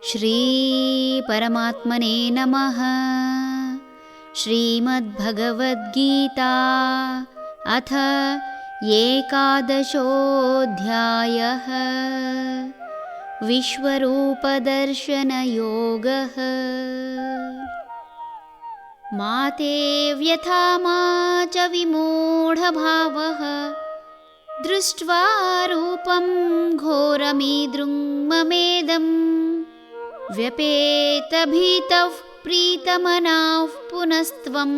ಶ್ರೀ ಪರಮಾತ್ಮನೇ ನಮಃ. ಶ್ರೀಮದ್ಭಗವದ್ಗೀತಾ ಅಥ ಏಕಾದಶೋऽಧ್ಯಾಯಃ. ವಿಶ್ವರೂಪದರ್ಶನಯೋಗಃ. ಮಾ ತೇ ವ್ಯಥಾ ಮಾ ಚ ವಿಮೂಢಭಾವಃ ದೃಷ್ಟ್ವಾ ರೂಪಂ ಘೋರಮೀದೃಂ ಮಮೇದಂ ವ್ಯಪೇತಭೀತಃ ಪ್ರೀತಮನಾಃ ಪುನಸ್ತ್ವಂ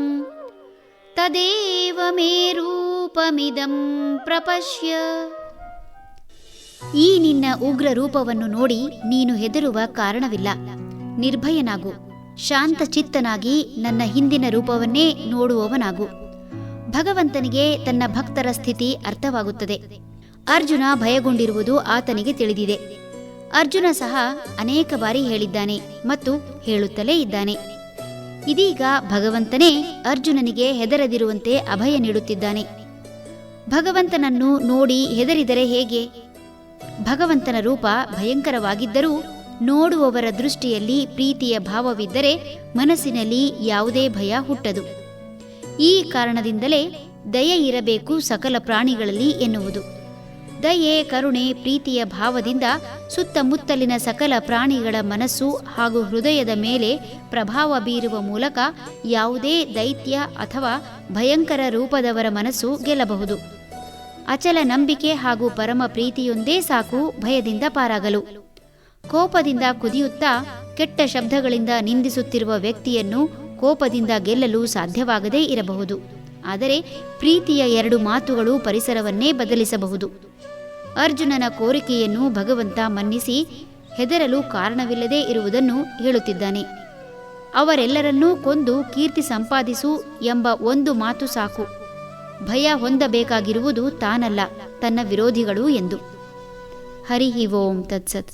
ತದೇವ ಮೇ ರೂಪಮಿದಂ ಪ್ರಪಶ್ಯ. ಈ ನಿನ್ನ ಉಗ್ರ ರೂಪವನ್ನು ನೋಡಿ ನೀನು ಹೆದರುವ ಕಾರಣವಿಲ್ಲ. ನಿರ್ಭಯನಾಗು, ಶಾಂತಚಿತ್ತನಾಗಿ ನನ್ನ ಹಿಂದಿನ ರೂಪವನ್ನೇ ನೋಡುವವನಾಗು. ಭಗವಂತನಿಗೆ ತನ್ನ ಭಕ್ತರ ಸ್ಥಿತಿ ಅರ್ಥವಾಗುತ್ತದೆ. ಅರ್ಜುನ ಭಯಗೊಂಡಿರುವುದು ಆತನಿಗೆ ತಿಳಿದಿದೆ. ಅರ್ಜುನ ಸಹ ಅನೇಕ ಬಾರಿ ಹೇಳಿದ್ದಾನೆ ಮತ್ತು ಹೇಳುತ್ತಲೇ ಇದ್ದಾನೆ. ಇದೀಗ ಭಗವಂತನೇ ಅರ್ಜುನನಿಗೆ ಹೆದರದಿರುವಂತೆ ಅಭಯ ನೀಡುತ್ತಿದ್ದಾನೆ. ಭಗವಂತನನ್ನು ನೋಡಿ ಹೆದರಿದರೆ ಹೇಗೆ? ಭಗವಂತನ ರೂಪ ಭಯಂಕರವಾಗಿದ್ದರೂ ನೋಡುವವರ ದೃಷ್ಟಿಯಲ್ಲಿ ಪ್ರೀತಿಯ ಭಾವವಿದ್ದರೆ ಮನಸ್ಸಿನಲ್ಲಿ ಯಾವುದೇ ಭಯ ಹುಟ್ಟದು. ಈ ಕಾರಣದಿಂದಲೇ ದಯೆ ಇರಬೇಕು ಸಕಲ ಪ್ರಾಣಿಗಳಲ್ಲಿ ಎನ್ನುವುದು. ದಯೆ, ಕರುಣೆ, ಪ್ರೀತಿಯ ಭಾವದಿಂದ ಸುತ್ತಮುತ್ತಲಿನ ಸಕಲ ಪ್ರಾಣಿಗಳ ಮನಸ್ಸು ಹಾಗೂ ಹೃದಯದ ಮೇಲೆ ಪ್ರಭಾವ ಬೀರುವ ಮೂಲಕ ಯಾವುದೇ ದೈತ್ಯ ಅಥವಾ ಭಯಂಕರ ರೂಪದವರ ಮನಸ್ಸು ಗೆಲ್ಲಬಹುದು. ಅಚಲ ನಂಬಿಕೆ ಹಾಗೂ ಪರಮ ಪ್ರೀತಿಯೊಂದೇ ಸಾಕು ಭಯದಿಂದ ಪಾರಾಗಲು. ಕೋಪದಿಂದ ಕುದಿಯುತ್ತಾ ಕೆಟ್ಟ ಶಬ್ದಗಳಿಂದ ನಿಂದಿಸುತ್ತಿರುವ ವ್ಯಕ್ತಿಯನ್ನು ಕೋಪದಿಂದ ಗೆಲ್ಲಲು ಸಾಧ್ಯವಾಗದೇ ಇರಬಹುದು. ಆದರೆ ಪ್ರೀತಿಯ 2 ಮಾತುಗಳು ಪರಿಸರವನ್ನೇ ಬದಲಿಸಬಹುದು. ಅರ್ಜುನನ ಕೋರಿಕೆಯನ್ನು ಭಗವಂತ ಮನ್ನಿಸಿ ಹೆದರಲು ಕಾರಣವಿಲ್ಲದೆ ಇರುವುದನ್ನು ಹೇಳುತ್ತಿದ್ದಾನೆ. ಅವರೆಲ್ಲರನ್ನೂ ಕೊಂದು ಕೀರ್ತಿ ಸಂಪಾದಿಸು ಎಂಬ ಒಂದು ಮಾತು ಸಾಕು. ಭಯ ಹೊಂದಬೇಕಾಗಿರುವುದು ತಾನಲ್ಲ, ತನ್ನ ವಿರೋಧಿಗಳು ಎಂದು. ಹರಿ ಓಂ ತತ್ಸತ್.